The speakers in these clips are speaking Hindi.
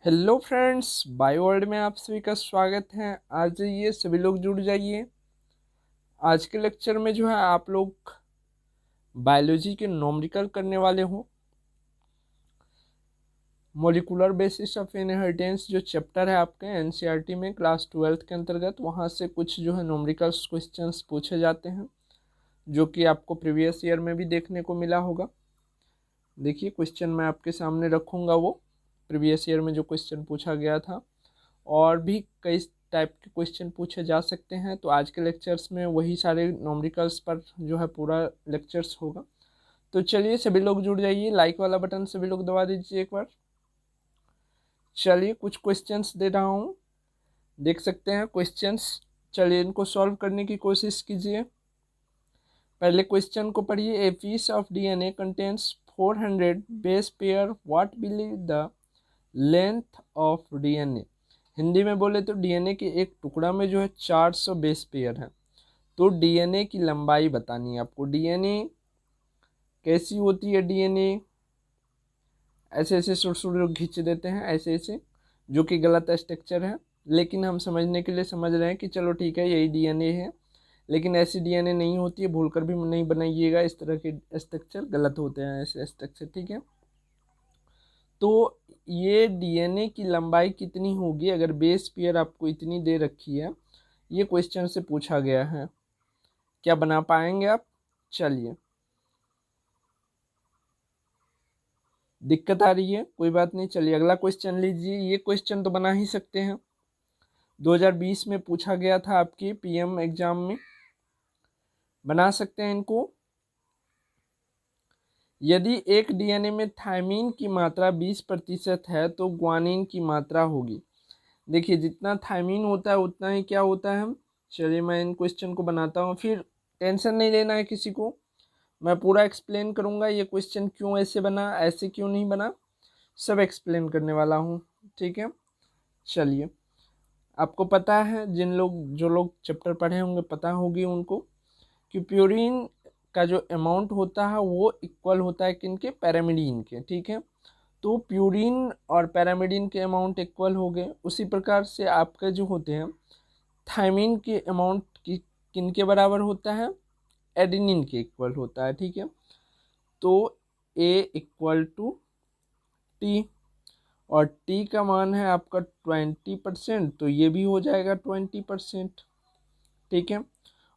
हेलो फ्रेंड्स, बायो वर्ल्ड में आप सभी का स्वागत है। आज ये सभी लोग जुड़ जाइए। आज के लेक्चर में जो है आप लोग बायोलॉजी के न्यूमेरिकल करने वाले हो। मॉलिक्यूलर बेसिस ऑफ इनहेरिटेंस जो चैप्टर है आपके एनसीईआरटी में क्लास 12th के अंतर्गत, वहाँ से कुछ जो है न्यूमेरिकल्स क्वेश्चंस पूछे जाते हैं जो कि आपको प्रीवियस ईयर में भी देखने को मिला होगा। देखिए क्वेश्चन मैं आपके सामने रखूँगा, वो प्रीवियस ईयर में जो क्वेश्चन पूछा गया था। और भी कई टाइप के क्वेश्चन पूछे जा सकते हैं। तो आज के लेक्चर्स में वही सारे न्यूमेरिकल्स पर जो है पूरा लेक्चर्स होगा। तो चलिए सभी लोग जुड़ जाइए, लाइक वाला बटन सभी लोग दबा दीजिए एक बार। चलिए कुछ क्वेश्चंस दे रहा हूँ, देख सकते हैं क्वेश्चंस। चलिए इनको सॉल्व करने की कोशिश कीजिए। पहले क्वेश्चन को पढ़िए। A piece of DNA contains 400 base pair, what will be the length of DNA. Hindi में बोले तो डीएनए के एक टुकड़ा में जो है 400 बेस पेयर है। तो डीएनए की लंबाई बतानी है आपको। डीएनए कैसी होती है? डीएनए ऐसे ऐसे सुर सुर खींच देते हैं ऐसे ऐसे, जो कि गलत स्ट्रक्चर है। लेकिन हम समझने के लिए समझ रहे हैं कि चलो ठीक है यही डीएनए है, लेकिन ऐसी डीएनए नहीं होती है। भूलकर भी नहीं बनाइएगा, इस तरह के स्ट्रक्चर गलत होते हैं, ऐसे स्ट्रक्चर, ठीक है। तो ये डीएनए की लंबाई कितनी होगी अगर बेस पेयर आपको इतनी दे रखी है? ये क्वेश्चन से पूछा गया है। क्या बना पाएंगे आप? चलिए, दिक्कत आ रही है, कोई बात नहीं। चलिए अगला क्वेश्चन लीजिए। ये क्वेश्चन तो बना ही सकते हैं, 2020 में पूछा गया था आपके पीएम एग्जाम में, बना सकते हैं इनको। यदि एक डीएनए में थायमीन की मात्रा 20% है तो ग्वानिन की मात्रा होगी। देखिए जितना थायमीन होता है उतना ही क्या होता है। चलिए मैं इन क्वेश्चन को बनाता हूँ, फिर टेंशन नहीं लेना है किसी को। मैं पूरा एक्सप्लेन करूँगा ये क्वेश्चन क्यों ऐसे बना, ऐसे क्यों नहीं बना, सब एक्सप्लेन करने वाला हूँ, ठीक है। चलिए, आपको पता है, जो लोग चैप्टर पढ़े होंगे पता होगी उनको, कि प्यूरिन का जो अमाउंट होता है वो इक्वल होता है किनके? पैरामिडीन के, ठीक है। तो प्यूरिन और पैरामिडीन के अमाउंट इक्वल हो गए। उसी प्रकार से आपके जो होते हैं थायमीन के अमाउंट की किनके बराबर होता है? एडेनिन के इक्वल होता है, ठीक है। तो ए इक्वल टू टी, और टी का मान है आपका 20%, तो ये भी हो जाएगा 20%, ठीक है।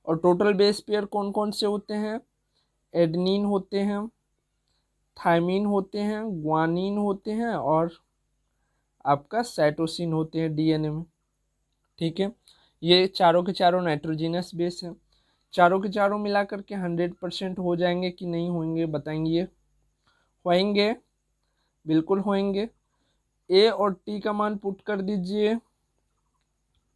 और टोटल बेस पेयर कौन कौन से होते हैं? एडेनिन होते हैं, थायमीन होते हैं, ग्वानिन होते हैं, और आपका साइटोसिन होते हैं डीएनए में, ठीक है। ये चारों के चारों नाइट्रोजिनस बेस हैं। चारों के चारों मिला करके 100% हो जाएंगे कि नहीं होंगे बताएंगे? होएंगे, बिल्कुल होएंगे। ए और टी का मान पुट कर दीजिए।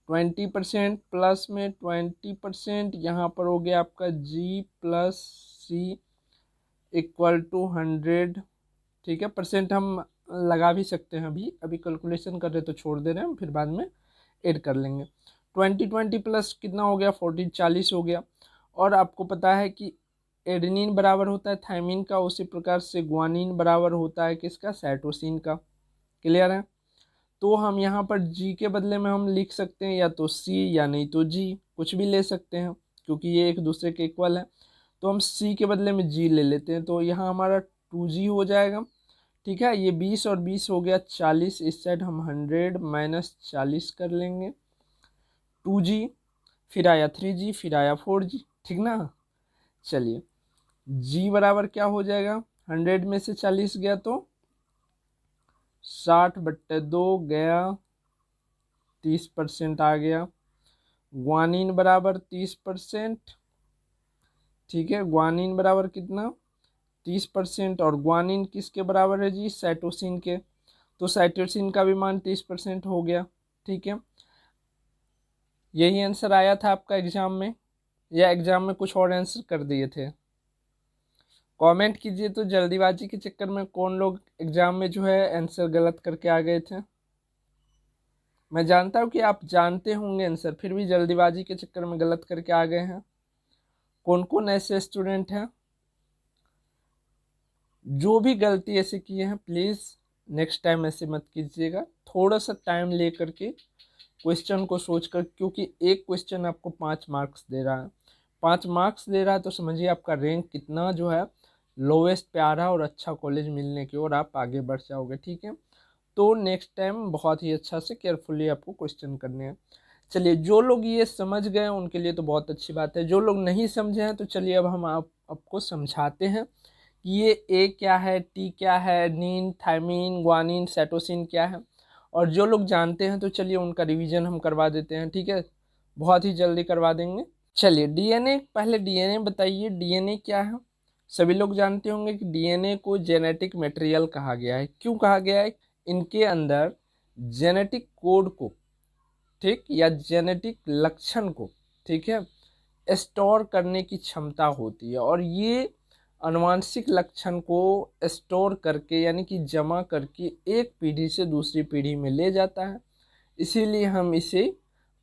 20% प्लस में 20%, यहाँ पर हो गया आपका जी प्लस सी इक्वल टू 100, ठीक है। परसेंट हम लगा भी सकते हैं, अभी अभी कैलकुलेशन कर रहे तो छोड़ दे रहे हैं, फिर बाद में ऐड कर लेंगे। 20 प्लस कितना हो गया? 40, 40 हो गया। और आपको पता है कि एडेनिन बराबर होता है थायमीन का, उसी प्रकार से ग्वानिन बराबर होता है किसका? साइटोसिन का। क्लियर है? तो हम यहाँ पर जी के बदले में हम लिख सकते हैं या तो सी या नहीं तो जी, कुछ भी ले सकते हैं क्योंकि ये एक दूसरे के इक्वल है। तो हम सी के बदले में जी ले लेते हैं, तो यहाँ हमारा 2G हो जाएगा, ठीक है। ये 20 और 20 हो गया 40, इस साइड हम 100 माइनस 40 कर लेंगे। 2G, फिर आया 3G, फिर आया 4G, ठीक ना। चलिए G बराबर क्या हो जाएगा? 100 में से 40 गया तो 60/2 गया, 30% आ गया। ग्वानिन बराबर 30%, ठीक है। ग्वानिन बराबर कितना? 30%। और ग्वानिन किसके बराबर है जी? साइटोसिन के। तो साइटोसिन का भी मान 30% हो गया, ठीक है। यही आंसर आया था आपका एग्जाम में, या एग्जाम में कुछ और आंसर कर दिए थे? कमेंट कीजिए तो, जल्दीबाजी के चक्कर में कौन लोग एग्जाम में जो है आंसर गलत करके आ गए थे। मैं जानता हूँ कि आप जानते होंगे आंसर, फिर भी जल्दीबाजी के चक्कर में गलत करके आ गए हैं। कौन कौन ऐसे स्टूडेंट हैं जो भी गलती ऐसे किए हैं? प्लीज़ नेक्स्ट टाइम ऐसे मत कीजिएगा, थोड़ा सा टाइम ले करके क्वेश्चन को सोचकर, क्योंकि एक क्वेश्चन आपको 5 मार्क्स दे रहा है, 5 मार्क्स दे रहा है, तो समझिए आपका रैंक कितना जो है लोवेस्ट पे आ रहा है और अच्छा कॉलेज मिलने की ओर आप आगे बढ़ जाओगे। ठीक है, तो नेक्स्ट टाइम बहुत ही अच्छा से केयरफुली आपको क्वेश्चन करने हैं। चलिए, जो लोग ये समझ गए उनके लिए तो बहुत अच्छी बात है, जो लोग नहीं समझे हैं तो चलिए अब हम आपको समझाते हैं कि ये ए क्या है, टी क्या है, नीन, थायमीन, ग्वानिन, साइटोसिन क्या है। और जो लोग जानते हैं तो चलिए उनका रिवीजन हम करवा देते हैं। ठीक है, बहुत ही जल्दी करवा देंगे। चलिए डीएनए, पहले डीएनए बताइए, डीएनए क्या है। सभी लोग जानते होंगे कि डीएनए को जेनेटिक मटेरियल कहा गया है। क्यों कहा गया है? इनके अंदर जेनेटिक कोड को, ठीक, या जेनेटिक लक्षण को, ठीक है, स्टोर करने की क्षमता होती है, और ये आनुवांशिक लक्षण को स्टोर करके यानी कि जमा करके एक पीढ़ी से दूसरी पीढ़ी में ले जाता है, इसीलिए हम इसे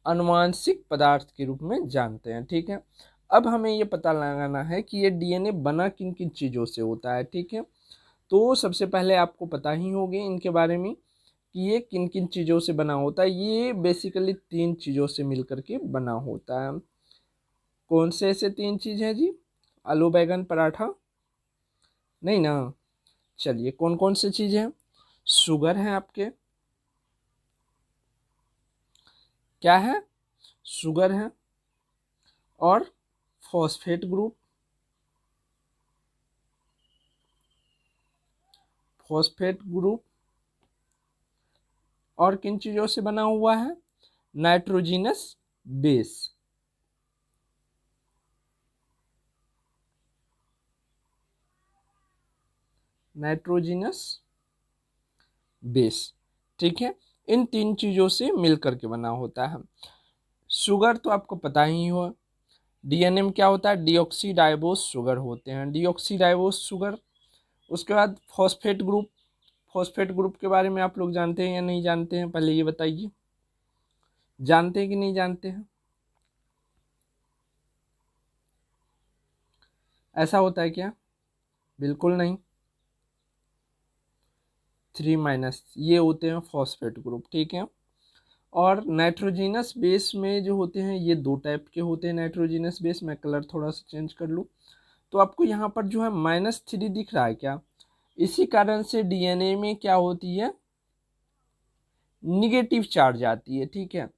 आनुवांशिक पदार्थ के रूप में जानते हैं। ठीक है, अब हमें ये पता लगाना है कि ये डीएनए बना किन किन चीज़ों से होता है। ठीक है, तो सबसे पहले आपको पता ही होगी इनके बारे में कि ये किन किन चीज़ों से बना होता है। ये बेसिकली 3 चीज़ों से मिलकर के बना होता है। कौन से ऐसे 3 चीज़ हैं जी? आलू बैंगन पराठा? नहीं ना। चलिए, कौन कौन से चीज़ हैं? शुगर है आपके, क्या है? शुगर है, और फॉस्फेट ग्रुप, फॉस्फेट ग्रुप, और किन चीज़ों से बना हुआ है? Nitrogenous base. नाइट्रोजिनस बेस, ठीक है, इन 3 चीज़ों से मिलकर के बना होता है। शुगर तो आपको पता ही हो, डीएनए में क्या होता है? डीऑक्सीराइबोस शुगर होते हैं, डीऑक्सीराइबोस शुगर। उसके बाद फॉस्फेट ग्रुप, फॉस्फेट ग्रुप के बारे में आप लोग जानते हैं या नहीं जानते हैं? पहले ये बताइए, जानते हैं कि नहीं जानते हैं? ऐसा होता है क्या? बिल्कुल नहीं। 3- ये होते हैं फॉस्फेट ग्रुप। ठीक है, और नाइट्रोजिनस बेस में जो होते हैं ये 2 टाइप के होते हैं नाइट्रोजिनस बेस। मैं कलर थोड़ा सा चेंज कर लूँ तो आपको यहाँ पर जो है -3 दिख रहा है क्या? इसी कारण से डीएनए में क्या होती है? निगेटिव चार्ज आती है। ठीक है,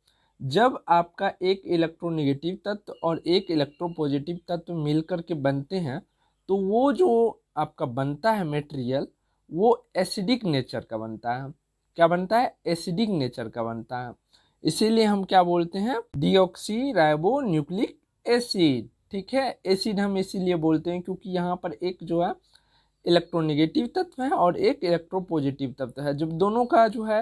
जब आपका एक इलेक्ट्रोनेगेटिव तत्व और एक इलेक्ट्रोपॉजिटिव तत्व मिलकर के बनते हैं तो वो जो आपका बनता है मटेरियल, वो एसिडिक नेचर का बनता है। क्या बनता है? एसिडिक नेचर का बनता है। इसीलिए हम क्या बोलते हैं? Deoxy ribo nucleic acid. ठीक है, एसिड हम इसीलिए बोलते हैं क्योंकि यहाँ पर एक जो है इलेक्ट्रोनेगेटिव तत्व है और एक इलेक्ट्रोपॉजिटिव तत्व है। जब दोनों का जो है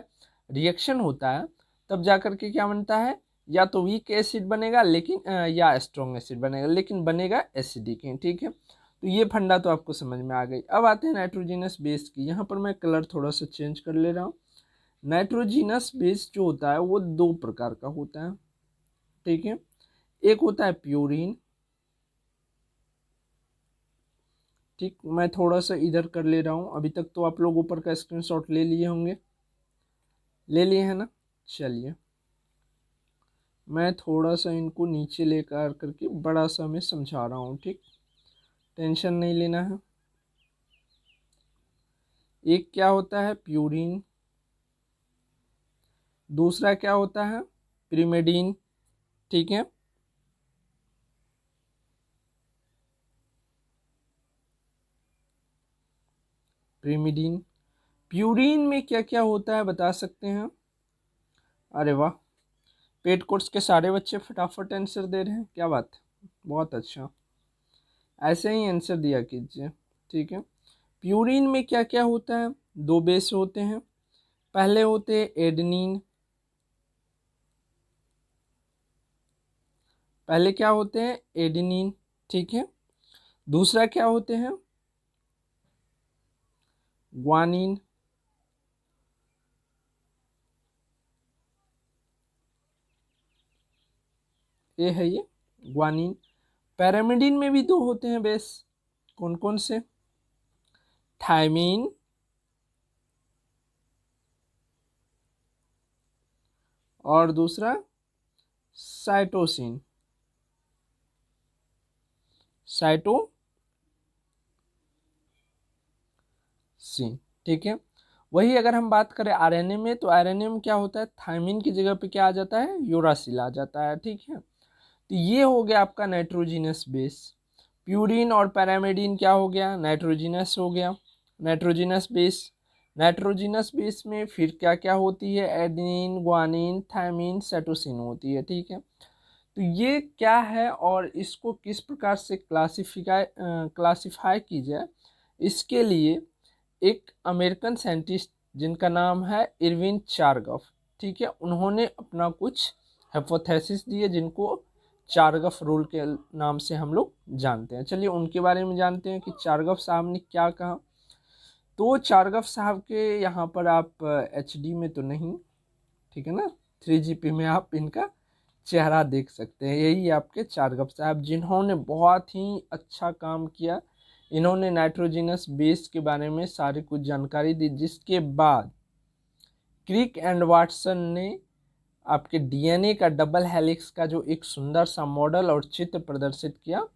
रिएक्शन होता है तब जाकर के क्या बनता है? या तो वीक एसिड बनेगा लेकिन या स्ट्रॉन्ग एसिड बनेगा, लेकिन बनेगा एसिडिक ही। ठीक है, तो ये फंडा तो आपको समझ में आ गई। अब आते हैं नाइट्रोजिनस बेस की। यहाँ पर मैं कलर थोड़ा सा चेंज कर ले रहा हूँ। नाइट्रोजिनस बेस जो होता है वो 2 प्रकार का होता है। ठीक है, एक होता है प्यूरिन। ठीक, मैं थोड़ा सा इधर कर ले रहा हूँ। अभी तक तो आप लोग ऊपर का स्क्रीनशॉट ले लिए होंगे, ले लिए हैं ना? चलिए, मैं थोड़ा सा इनको नीचे लेकर करके बड़ा सा मैं समझा रहा हूँ। ठीक, टेंशन नहीं लेना है। एक क्या होता है? प्यूरिन। दूसरा क्या होता है? प्रिमेडीन। ठीक है, प्रिमिडीन। प्यूरिन में क्या क्या होता है बता सकते हैं? अरे वाह, पेड कोर्स के सारे बच्चे फटाफट आंसर दे रहे हैं, क्या बात है, बहुत अच्छा। ऐसे ही आंसर दिया कीजिए। ठीक है, प्यूरिन में क्या क्या होता है? 2 बेस होते हैं। पहले होते हैं एडेनिन। पहले क्या होते हैं? एडेनिन। ठीक है, दूसरा क्या होते हैं? ग्वानिन। ये है ये ग्वानिन। पैरामिडिन में भी 2 होते हैं बेस। कौन कौन से? थायमीन और दूसरा साइटोसिन, साइटोसिन, ठीक है। वही अगर हम बात करें आरएनए में, तो आरएनए में क्या होता है, थायमिन की जगह पे क्या आ जाता है, यूरासिल आ जाता है, ठीक है। तो ये हो गया आपका नाइट्रोजिनस बेस। प्यूरिन और पैरामिडिन क्या हो गया, नाइट्रोजिनस हो गया, नाइट्रोजिनस बेस। नाइट्रोजिनस बेस में फिर क्या क्या होती है, एडेनिन, ग्वानिन, थायमिन, साइटोसिन होती है, ठीक है। तो ये क्या है और इसको किस प्रकार से क्लासिफाई की जाए, इसके लिए एक अमेरिकन साइंटिस्ट जिनका नाम है इरविन चारगफ, ठीक है, उन्होंने अपना कुछ हाइपोथेसिस दिए जिनको चारगफ रूल के नाम से हम लोग जानते हैं। चलिए उनके बारे में जानते हैं कि चारगफ साहब ने क्या कहा। तो चारगफ साहब के यहाँ पर आप HD में तो नहीं, ठीक है ना, 3GP में आप इनका चेहरा देख सकते हैं। यही आपके चारगफ साहब, जिन्होंने बहुत ही अच्छा काम किया। इन्होंने नाइट्रोजिनस बेस के बारे में सारी कुछ जानकारी दी, जिसके बाद क्रिक एंड वाटसन ने आपके DNA का डबल हेलिक्स का जो एक सुंदर सा मॉडल और चित्र प्रदर्शित किया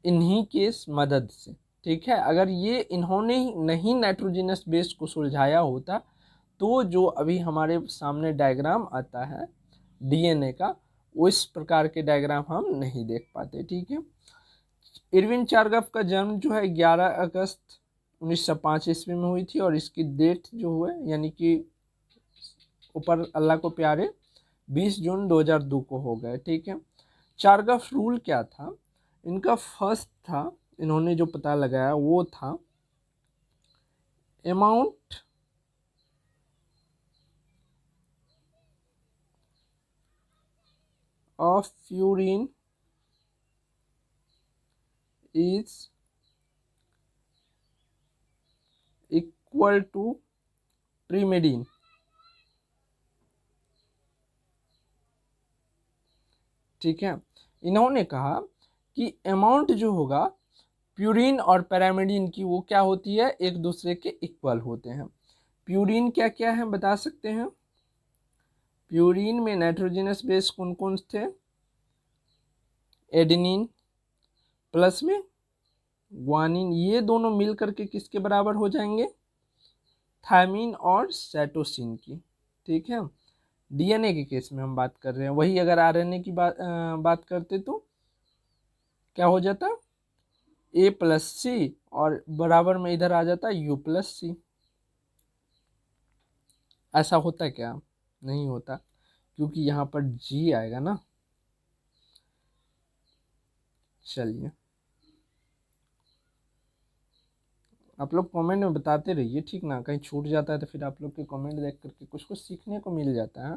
इन्हीं के मदद से, ठीक है। अगर ये इन्होंने नहीं नाइट्रोजिनस बेस को सुलझाया होता तो जो अभी हमारे सामने डायग्राम आता है DNA का, उस प्रकार के डायग्राम हम नहीं देख पाते, ठीक है। इरविन चारगफ का जन्म जो है 11 अगस्त 1905 ईस्वी में हुई थी, और इसकी डेट जो हुए यानी कि ऊपर अल्लाह को प्यारे 20 जून 2002 को हो गए, ठीक है। चारगफ रूल क्या था, इनका फर्स्ट था, इन्होंने जो पता लगाया वो था amount of purine is equal to pyrimidine, ठीक है। इन्होंने कहा कि अमाउंट जो होगा प्यूरिन और पैरामिडिन की, वो क्या होती है, एक दूसरे के इक्वल होते हैं। प्यूरिन क्या क्या है बता सकते हैं, प्यूरिन में नाइट्रोजनस बेस कौन कौन थे, एडेनिन प्लस में ग्वानिन, ये दोनों मिल करके किसके बराबर हो जाएंगे, थायमिन और साइटोसिन की, ठीक है। DNA के केस में हम बात कर रहे हैं। वही अगर RNA की बात करते तो क्या हो जाता, A+C और बराबर में इधर आ जाता U+C। ऐसा होता क्या, नहीं होता, क्योंकि यहाँ पर G आएगा ना। चलिए आप लोग कमेंट में बताते रहिए, ठीक ना, कहीं छूट जाता है तो फिर आप लोग के कमेंट देख करके कुछ कुछ सीखने को मिल जाता है।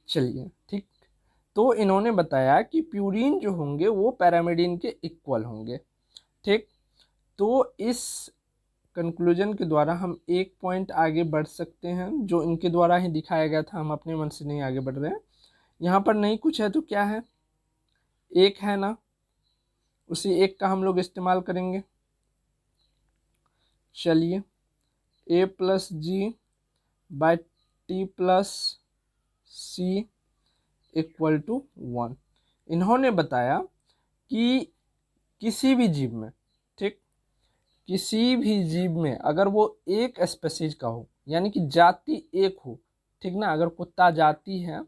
चलिए ठीक, तो इन्होंने बताया कि प्यूरिन जो होंगे वो पैरामिडिन के इक्वल होंगे, ठीक। तो इस कंक्लूजन के द्वारा हम एक पॉइंट आगे बढ़ सकते हैं, जो इनके द्वारा ही दिखाया गया था, हम अपने मन से नहीं आगे बढ़ रहे हैं। यहाँ पर नहीं कुछ है तो क्या है, एक है ना, उसी एक का हम लोग इस्तेमाल करेंगे। चलिए A+G/T+C = 1। इन्होंने बताया कि किसी भी जीव में, ठीक, किसी भी जीव में अगर वो एक स्पेसीज का हो, यानी कि जाति एक हो, ठीक ना, अगर कुत्ता जाति है,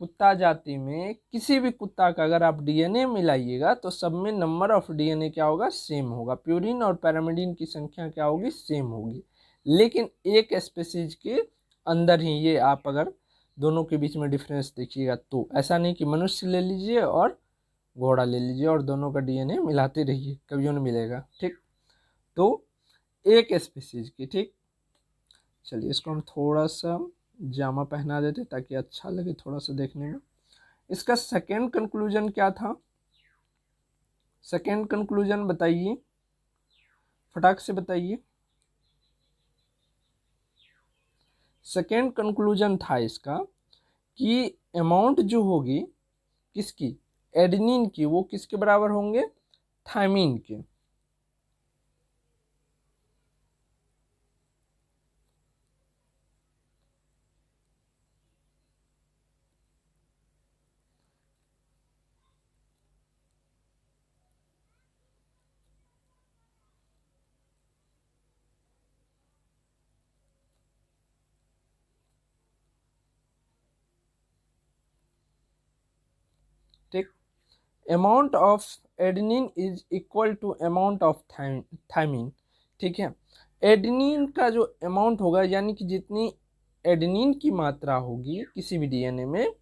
कुत्ता जाति में किसी भी कुत्ता का अगर आप DNA मिलाइएगा तो सब में नंबर ऑफ DNA क्या होगा, सेम होगा। प्यूरिन और पैरामिडिन की संख्या क्या होगी, सेम होगी। लेकिन एक स्पेसीज के अंदर ही ये आप अगर दोनों के बीच में डिफरेंस देखिएगा, तो ऐसा नहीं कि मनुष्य ले लीजिए और घोड़ा ले लीजिए और दोनों का DNA मिलाते रहिए, कभी नहीं मिलेगा, ठीक। तो एक स्पेसीज की, ठीक। चलिए इसको हम थोड़ा सा जामा पहना देते ताकि अच्छा लगे थोड़ा सा देखने में। इसका सेकेंड कंक्लूजन क्या था, सेकेंड कंक्लूजन बताइए, फटाक से बताइए। सेकेंड कंक्लूजन था इसका कि अमाउंट जो होगी किसकी, एडेनिन की, वो किसके बराबर होंगे, थायमिन के। ठीक। Amount of adenine is equal to amount of thymine, ठीक है। एडेनिन का जो अमाउंट होगा, यानी कि जितनी एडेनिन की मात्रा होगी किसी भी डीएनए में,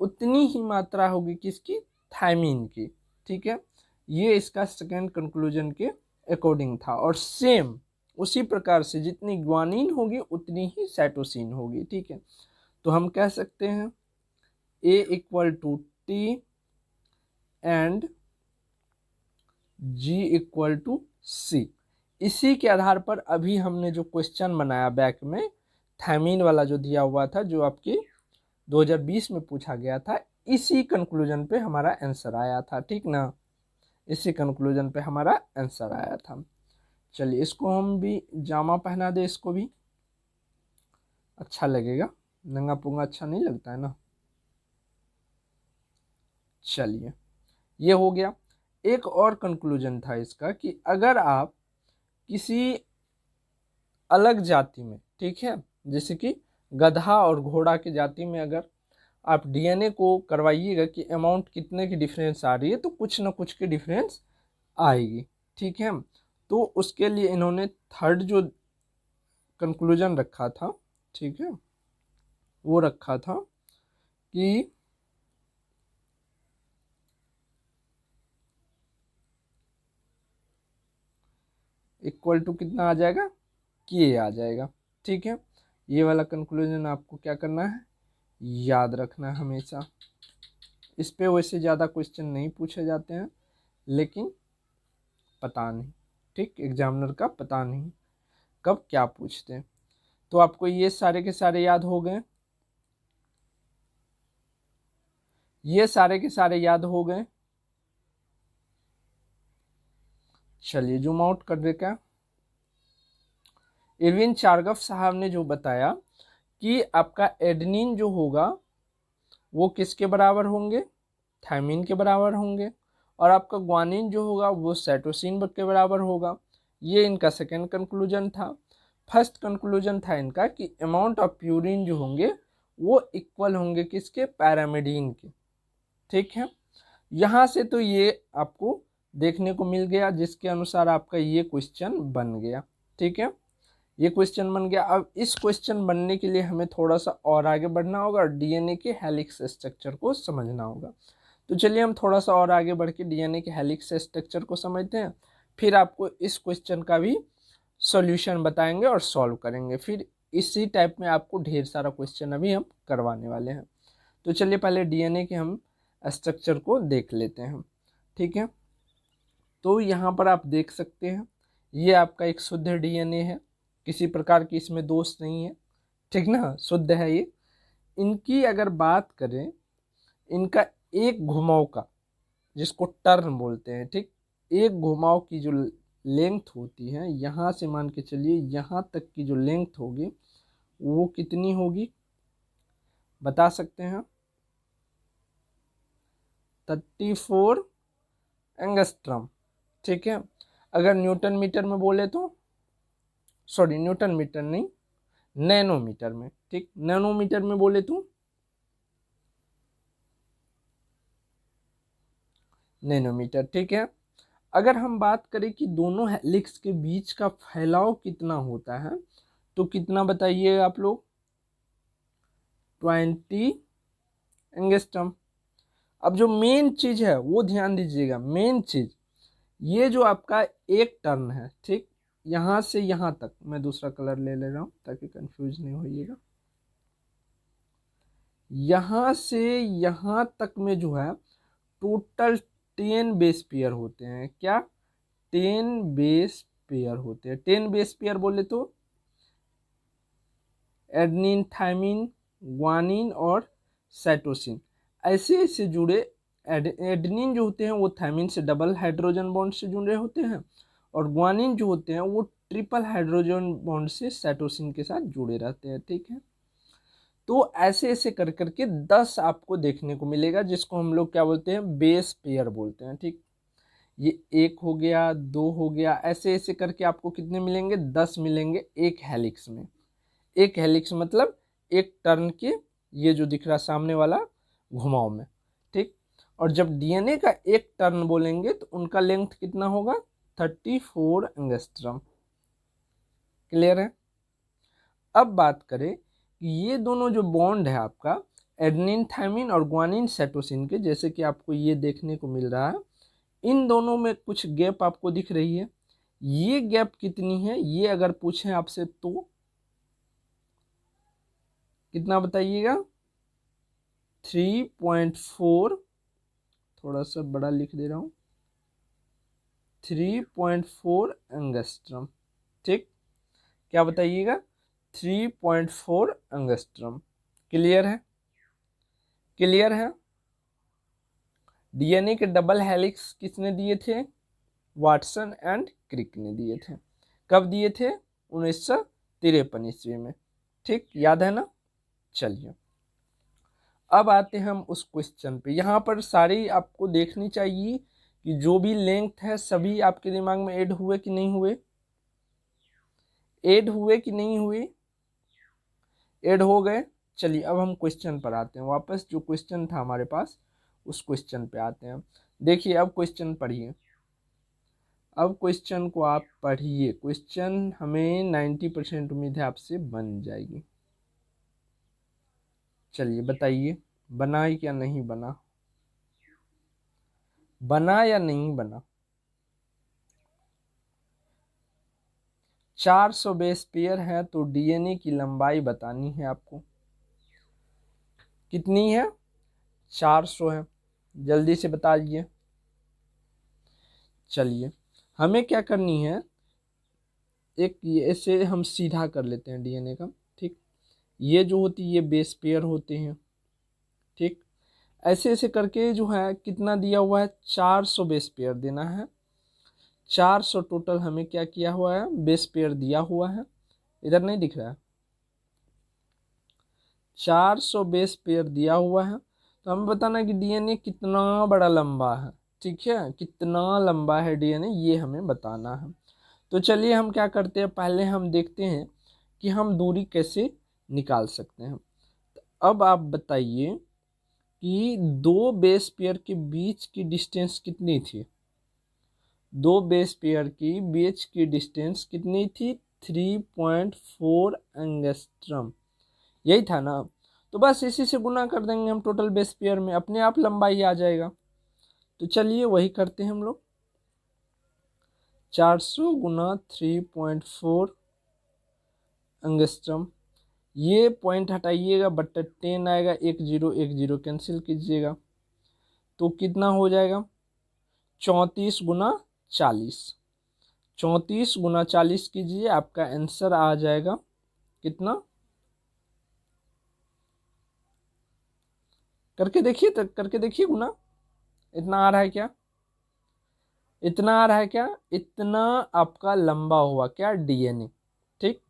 उतनी ही मात्रा होगी किसकी, थायमिन की, ठीक है। ये इसका सेकंड कंक्लूजन के अकॉर्डिंग था। और सेम उसी प्रकार से जितनी ग्वानिन होगी उतनी ही साइटोसिन होगी, ठीक है। तो हम कह सकते हैं A equal to T and G equal to C. इसी के आधार पर अभी हमने जो क्वेश्चन बनाया बैक में, थायमिन वाला जो दिया हुआ था, जो आपकी 2020 में पूछा गया था, इसी कंक्लूजन पे हमारा आंसर आया था, ठीक ना। इसी कंक्लूजन पे हमारा आंसर आया था। चलिए इसको हम भी जामा पहना दे, इसको भी अच्छा लगेगा, नंगा पुंगा अच्छा नहीं लगता है ना। चलिए ये हो गया। एक और कंक्लूजन था इसका कि अगर आप किसी अलग जाति में, ठीक है, जैसे कि गधा और घोड़ा की जाति में अगर आप डीएनए को करवाइएगा कि अमाउंट कितने की डिफरेंस आ रही है, तो कुछ ना कुछ की डिफरेंस आएगी, ठीक है। तो उसके लिए इन्होंने थर्ड जो कंक्लूजन रखा था, ठीक है, वो रखा था कि इक्वल टू कितना आ जाएगा, के आ जाएगा, ठीक है। ये वाला कंक्लूजन आपको क्या करना है, याद रखना है हमेशा। इस पे वैसे ज़्यादा क्वेश्चन नहीं पूछे जाते हैं, लेकिन पता नहीं, ठीक, एग्जामिनर का पता नहीं कब क्या पूछते हैं। तो आपको ये सारे के सारे याद हो गए, ये सारे के सारे याद हो गए। चलिए जूम आउट कर दे क्या। इरविन चारगफ साहब ने जो बताया कि आपका एडेनिन जो होगा वो किसके बराबर होंगे, थायमिन के बराबर होंगे, और आपका ग्वानिन जो होगा वो साइटोसिन के बराबर होगा। ये इनका सेकेंड कंक्लूजन था। फर्स्ट कंक्लूजन था इनका कि अमाउंट ऑफ प्यूरिन जो होंगे वो इक्वल होंगे किसके, पैरामिडीन के, ठीक है। यहाँ से तो ये आपको देखने को मिल गया, जिसके अनुसार आपका ये क्वेश्चन बन गया, ठीक है। ये क्वेश्चन बन गया। अब इस क्वेश्चन बनने के लिए हमें थोड़ा सा और आगे बढ़ना होगा और डीएनए के हेलिक्स स्ट्रक्चर को समझना होगा। तो चलिए हम थोड़ा सा और आगे बढ़ के डीएनए के हेलिक्स स्ट्रक्चर को समझते हैं, फिर आपको इस क्वेश्चन का भी सॉल्यूशन बताएंगे और सॉल्व करेंगे। फिर इसी टाइप में आपको ढेर सारा क्वेश्चन अभी हम करवाने वाले हैं। तो चलिए पहले डीएनए के हम स्ट्रक्चर को देख लेते हैं, ठीक है। तो यहाँ पर आप देख सकते हैं ये आपका एक शुद्ध डीएनए है, किसी प्रकार की इसमें दोष नहीं है, ठीक ना, शुद्ध है ये। इनकी अगर बात करें, इनका एक घुमाव का, जिसको टर्न बोलते हैं, ठीक, एक घुमाव की जो लेंथ होती है, यहाँ से मान के चलिए यहाँ तक की जो लेंथ होगी वो कितनी होगी बता सकते हैं, 34 एंगस्ट्रम, ठीक है। अगर न्यूटन मीटर में बोले तो, सॉरी न्यूटन मीटर नहीं, नैनोमीटर में, ठीक, नैनोमीटर में बोले तो नैनोमीटर, ठीक है। अगर हम बात करें कि दोनों हेलिक्स के बीच का फैलाव कितना होता है, तो कितना बताइए आप लोग, 20 एंगस्ट्रम। अब जो मेन चीज है वो ध्यान दीजिएगा, मेन चीज ये जो आपका एक टर्न है, ठीक, यहाँ से यहाँ तक, मैं दूसरा कलर ले रहा हूँ ताकि कंफ्यूज नहीं होइएगा, यहाँ से यहाँ तक में जो है टोटल 10 बेस पेयर होते हैं। क्या, 10 बेस पेयर होते हैं। 10 बेस पेयर बोले तो एडेनिन, थायमिन, ग्वानिन और साइटोसिन ऐसे ऐसे जुड़े। एडेनिन जो होते हैं वो थायमिन से डबल हाइड्रोजन बॉन्ड से जुड़े होते हैं, और ग्वानिन जो होते हैं वो ट्रिपल हाइड्रोजन बॉन्ड से साइटोसिन के साथ जुड़े रहते हैं, ठीक है। तो ऐसे ऐसे कर करके 10 आपको देखने को मिलेगा, जिसको हम लोग क्या बोलते हैं, बेस पेयर बोलते हैं, ठीक। ये एक हो गया, दो हो गया, ऐसे ऐसे करके आपको कितने मिलेंगे, 10 मिलेंगे एक हेलिक्स में। एक हेलिक्स मतलब एक टर्न के, ये जो दिख रहा सामने वाला घुमाव में, ठीक। और जब डीएनए का एक टर्न बोलेंगे तो उनका लेंथ कितना होगा, 34 एंगस्ट्रम। क्लियर है। अब बात करें कि ये दोनों जो बॉन्ड है आपका एडेनिन थायमिन और ग्वानिन साइटोसिन के, जैसे कि आपको ये देखने को मिल रहा है, इन दोनों में कुछ गैप आपको दिख रही है। ये गैप कितनी है, ये अगर पूछें आपसे तो कितना बताइएगा, 3.4, थोड़ा सा बड़ा लिख दे रहा हूं, 3.4 एंगस्ट्रम। ठीक, क्या बताइएगा, 3.4 एंगस्ट्रम। क्लियर है। क्लियर है। डीएनए के डबल हेलिक्स किसने दिए थे, वाटसन एंड क्रिक ने दिए थे। कब दिए थे, 1953 ईस्वी में। ठीक, याद है ना। चलिए अब आते हैं हम उस क्वेश्चन पे। यहाँ पर सारी आपको देखनी चाहिए कि जो भी लेंथ है सभी आपके दिमाग में ऐड हुए कि नहीं हुए, ऐड हुए कि नहीं हुए, ऐड हो गए। चलिए अब हम क्वेश्चन पर आते हैं वापस, जो क्वेश्चन था हमारे पास उस क्वेश्चन पे आते हैं। देखिए अब क्वेश्चन पढ़िए, अब क्वेश्चन को आप पढ़िए। क्वेश्चन हमें 90% उम्मीद है आपसे बन जाएगी। चलिए बताइए, बना या नहीं बना, बना या नहीं बना। 400 बेस पेयर है तो डीएनए की लंबाई बतानी है आपको। कितनी है, 400 है। जल्दी से बता दीजिए। चलिए हमें क्या करनी है, एक ऐसे हम सीधा कर लेते हैं डीएनए का। ठीक, ये जो होती है ये बेस पेयर होते हैं। ठीक, ऐसे ऐसे करके जो है कितना दिया हुआ है, 400 बेस पेयर देना है। 400 टोटल हमें क्या किया हुआ है, बेस पेयर दिया हुआ है। इधर नहीं दिख रहा है, 400 बेस पेयर दिया हुआ है। तो हमें बताना है कि डीएनए कितना बड़ा लंबा है। ठीक है, कितना लंबा है डीएनए ये हमें बताना है। तो चलिए हम क्या करते हैं, पहले हम देखते हैं कि हम दूरी कैसे निकाल सकते हैं। तो अब आप बताइए कि दो बेस पेयर के बीच की डिस्टेंस कितनी थी, दो बेस पेयर की बीच की डिस्टेंस कितनी थी, 3.4 एंगस्ट्रम। यही था ना। तो बस इसी से गुना कर देंगे हम टोटल बेस पेयर में, अपने आप लंबाई आ जाएगा। तो चलिए वही करते हैं हम लोग, 400 गुना 3.4 एंगस्ट्रम। ये पॉइंट हटाइएगा, बट्टा 10 आएगा, 1 0 कैंसिल कीजिएगा तो कितना हो जाएगा, 34 गुना 40। 34 गुना 40 कीजिए, आपका आंसर आ जाएगा कितना, करके देखिए, तक करके देखिए गुना। इतना आ रहा है क्या, इतना आ रहा है क्या, इतना आपका लंबा हुआ क्या डीएनए। ठीक,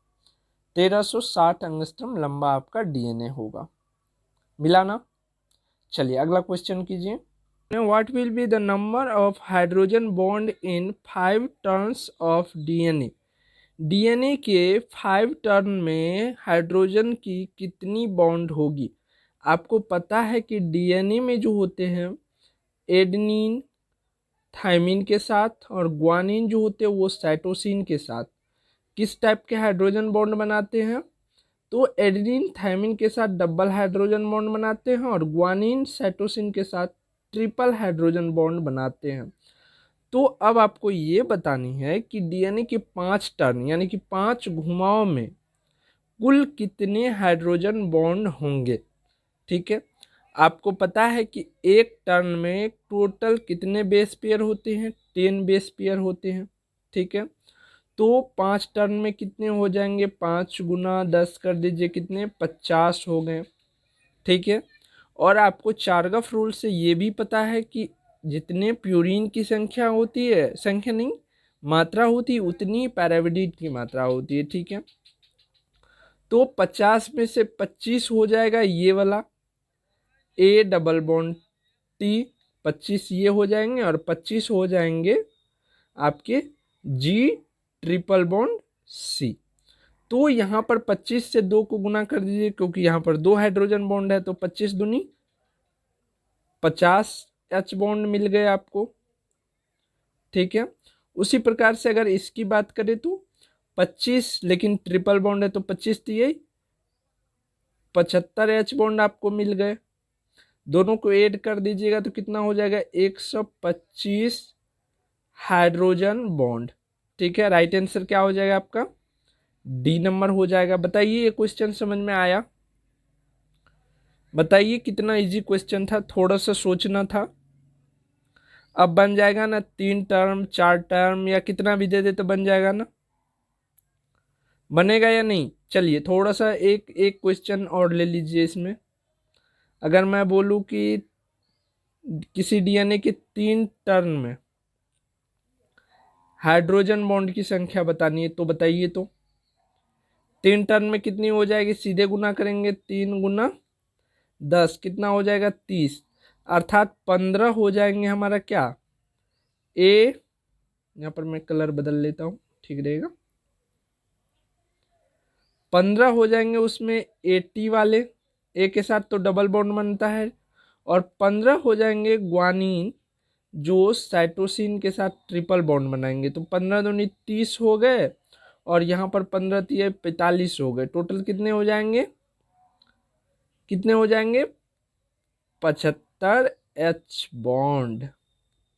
1360 एंगस्ट्रम लंबा आपका डीएनए होगा। मिला ना। चलिए अगला क्वेश्चन कीजिए। What will be the number of hydrogen bond in 5 turns of DNA. DNA के 5 टर्न में हाइड्रोजन की कितनी बॉन्ड होगी। आपको पता है कि डीएनए में जो होते हैं एडेनिन थायमिन के साथ और ग्वानिन जो होते हैं वो साइटोसिन के साथ किस टाइप के हाइड्रोजन बॉन्ड बनाते हैं, तो एडेनिन थायमिन के साथ डबल हाइड्रोजन बॉन्ड बनाते हैं और ग्वानिन साइटोसिन के साथ ट्रिपल हाइड्रोजन बॉन्ड बनाते हैं। तो अब आपको ये बतानी है कि डीएनए के 5 टर्न यानी कि 5 घुमाव में कुल कितने हाइड्रोजन बॉन्ड होंगे। ठीक है, आपको पता है कि एक टर्न में टोटल कितने बेस पेयर होते हैं, 10 बेस पेयर होते हैं। ठीक है, तो 5 टर्न में कितने हो जाएंगे, 5 गुना 10 कर दीजिए, कितने 50 हो गए। ठीक है, और आपको चारगफ रूल से ये भी पता है कि जितने प्यूरिन की संख्या होती है, संख्या नहीं मात्रा होती है, उतनी पैराविडिन की मात्रा होती है। ठीक है, तो 50 में से 25 हो जाएगा ये वाला ए डबल बॉन्ड टी, 25 ये हो जाएंगे और 25 हो जाएंगे आपके जी ट्रिपल बॉन्ड सी। तो यहाँ पर 25 से 2 को गुना कर दीजिए, क्योंकि यहाँ पर 2 हाइड्रोजन बॉन्ड है, तो 25 दूनी 50 H बॉन्ड मिल गए आपको, ठीक है। उसी प्रकार से अगर इसकी बात करें तो 25, लेकिन ट्रिपल बॉन्ड है तो 25 दिए 75 H बॉन्ड आपको मिल गए। दोनों को ऐड कर दीजिएगा तो कितना हो जाएगा 125 हाइड्रोजन बॉन्ड, ठीक है। राइट आंसर क्या हो जाएगा आपका डी नंबर हो जाएगा। बताइए ये क्वेश्चन समझ में आया? बताइए कितना इजी क्वेश्चन था, थोड़ा सा सोचना था। अब बन जाएगा ना 3 टर्म 4 टर्म या कितना भी दे दे तो बन जाएगा ना, बनेगा या नहीं? चलिए थोड़ा सा एक एक क्वेश्चन और ले लीजिए इसमें। अगर मैं बोलूं कि किसी डीएनए के 3 टर्न में हाइड्रोजन बॉन्ड की संख्या बतानी है तो बताइए। तो 3 टर्न में कितनी हो जाएगी, सीधे गुना करेंगे 3 गुना 10 कितना हो जाएगा 30, अर्थात 15 हो जाएंगे हमारा क्या ए, यहाँ पर मैं कलर बदल लेता हूँ ठीक रहेगा। 15 हो जाएंगे उसमें एटी वाले, ए के साथ तो डबल बॉन्ड बनता है, और 15 हो जाएंगे ग्वानिन जो साइटोसिन के साथ ट्रिपल बॉन्ड बनाएंगे। तो 15 दूनी 30 हो गए, और यहाँ पर 15 तिये 45 हो गए। टोटल कितने हो जाएंगे, कितने हो जाएंगे 75 H बॉन्ड।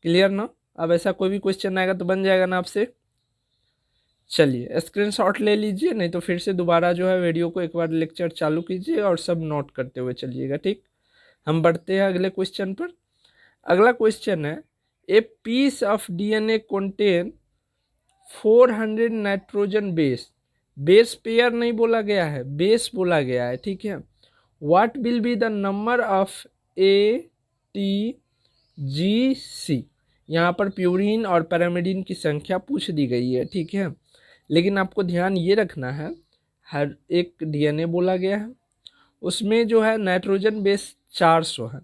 क्लियर ना? अब ऐसा कोई भी क्वेश्चन आएगा तो बन जाएगा ना आपसे। चलिए स्क्रीनशॉट ले लीजिए, नहीं तो फिर से दोबारा जो है वीडियो को एक बार लेक्चर चालू कीजिए और सब नोट करते हुए चलिएगा, ठीक। हम बढ़ते हैं अगले क्वेश्चन पर। अगला क्वेश्चन है a piece of DNA contain 400 nitrogen base, base pair नहीं बोला गया है, बेस बोला गया है, ठीक है। What will be the number of ATGC, यहाँ पर प्यूरिन और पैरामिडिन की संख्या पूछ दी गई है, ठीक है। लेकिन आपको ध्यान ये रखना है, हर एक डीएनए बोला गया है, उसमें जो है नाइट्रोजन बेस 400 है,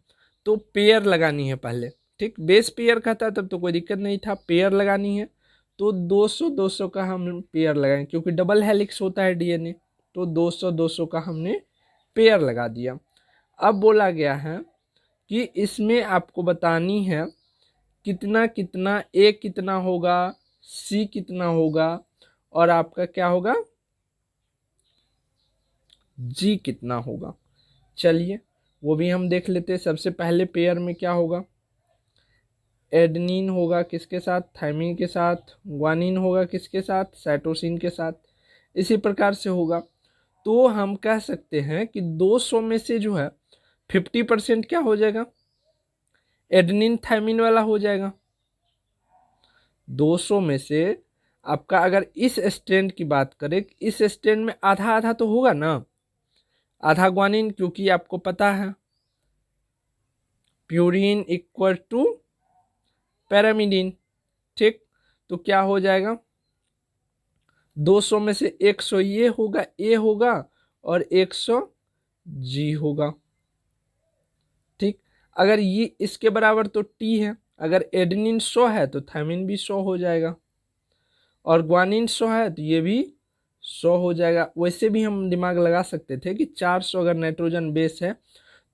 तो पेयर लगानी है पहले, ठीक। बेस पेयर का था तब तो कोई दिक्कत नहीं था, पेयर लगानी है तो 200-200 का हम पेयर लगाएं, क्योंकि डबल हेलिक्स होता है डीएनए, तो 200-200 का हमने पेयर लगा दिया। अब बोला गया है कि इसमें आपको बतानी है कितना कितना, ए कितना होगा, सी कितना होगा, और आपका क्या होगा जी कितना होगा। चलिए वो भी हम देख लेते हैं। सबसे पहले पेयर में क्या होगा, एडेनिन होगा किसके साथ, थायमिन के साथ, ग्वानिन होगा किसके साथ, साइटोसिन के साथ, इसी प्रकार से होगा। तो हम कह सकते हैं कि 200 में से जो है 50% क्या हो जाएगा, एडेनिन थायमिन वाला हो जाएगा। 200 में से आपका अगर इस स्ट्रैंड की बात करें, इस स्ट्रैंड में आधा आधा तो होगा ना, आधा ग्वानिन, क्योंकि आपको पता है प्यूरिन इक्वल टू पैरामिडिन, ठीक। तो क्या हो जाएगा 200 में से 100 ये होगा, ए होगा, और 100 जी होगा, ठीक। अगर ये इसके बराबर तो टी है, अगर एडेनिन 100 है तो थायमिन भी 100 हो जाएगा, और ग्वानिन 100 है तो ये भी 100 हो जाएगा। वैसे भी हम दिमाग लगा सकते थे कि 400 अगर नाइट्रोजन बेस है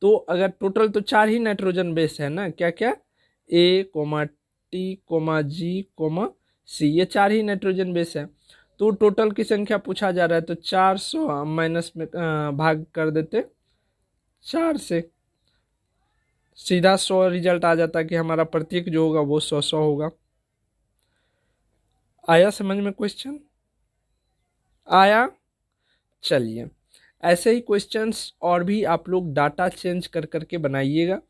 तो अगर टोटल तो 4 ही नाइट्रोजन बेस है ना, क्या क्या, ए कोमा टी कोमा जी कोमा सी, ये 4 ही नाइट्रोजन बेस है। तो टोटल की संख्या पूछा जा रहा है तो 400 माइनस में भाग कर देते 4 से, सीधा 100 रिजल्ट आ जाता कि हमारा प्रत्येक जो होगा वो 100 होगा। आया समझ में क्वेश्चन? आया। चलिए ऐसे ही क्वेश्चंस और भी आप लोग डाटा चेंज कर करके बनाइएगा।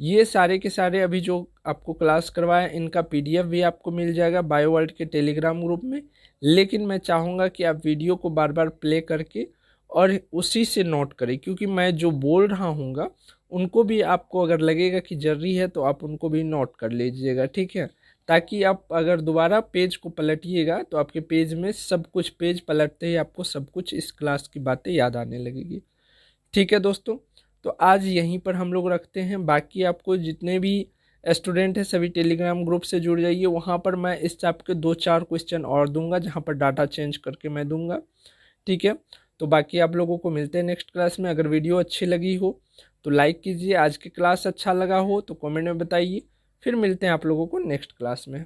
ये सारे के सारे अभी जो आपको क्लास करवाया इनका PDF भी आपको मिल जाएगा बायो वर्ल्ड के टेलीग्राम ग्रुप में। लेकिन मैं चाहूँगा कि आप वीडियो को बार बार प्ले करके और उसी से नोट करें, क्योंकि मैं जो बोल रहा हूँगा उनको भी आपको अगर लगेगा कि जरूरी है तो आप उनको भी नोट कर लीजिएगा, ठीक है। ताकि आप अगर दोबारा पेज को पलटिएगा तो आपके पेज में सब कुछ, पेज पलटते ही आपको सब कुछ इस क्लास की बातें याद आने लगेगी, ठीक है दोस्तों। तो आज यहीं पर हम लोग रखते हैं। बाकी आपको जितने भी स्टूडेंट हैं सभी टेलीग्राम ग्रुप से जुड़ जाइए, वहाँ पर मैं इस टाइप के 2-4 क्वेश्चन और दूंगा जहाँ पर डाटा चेंज करके मैं दूंगा, ठीक है। तो बाकी आप लोगों को मिलते हैं नेक्स्ट क्लास में। अगर वीडियो अच्छी लगी हो तो लाइक कीजिए, आज की क्लास अच्छा लगा हो तो कमेंट में बताइए। फिर मिलते हैं आप लोगों को नेक्स्ट क्लास में।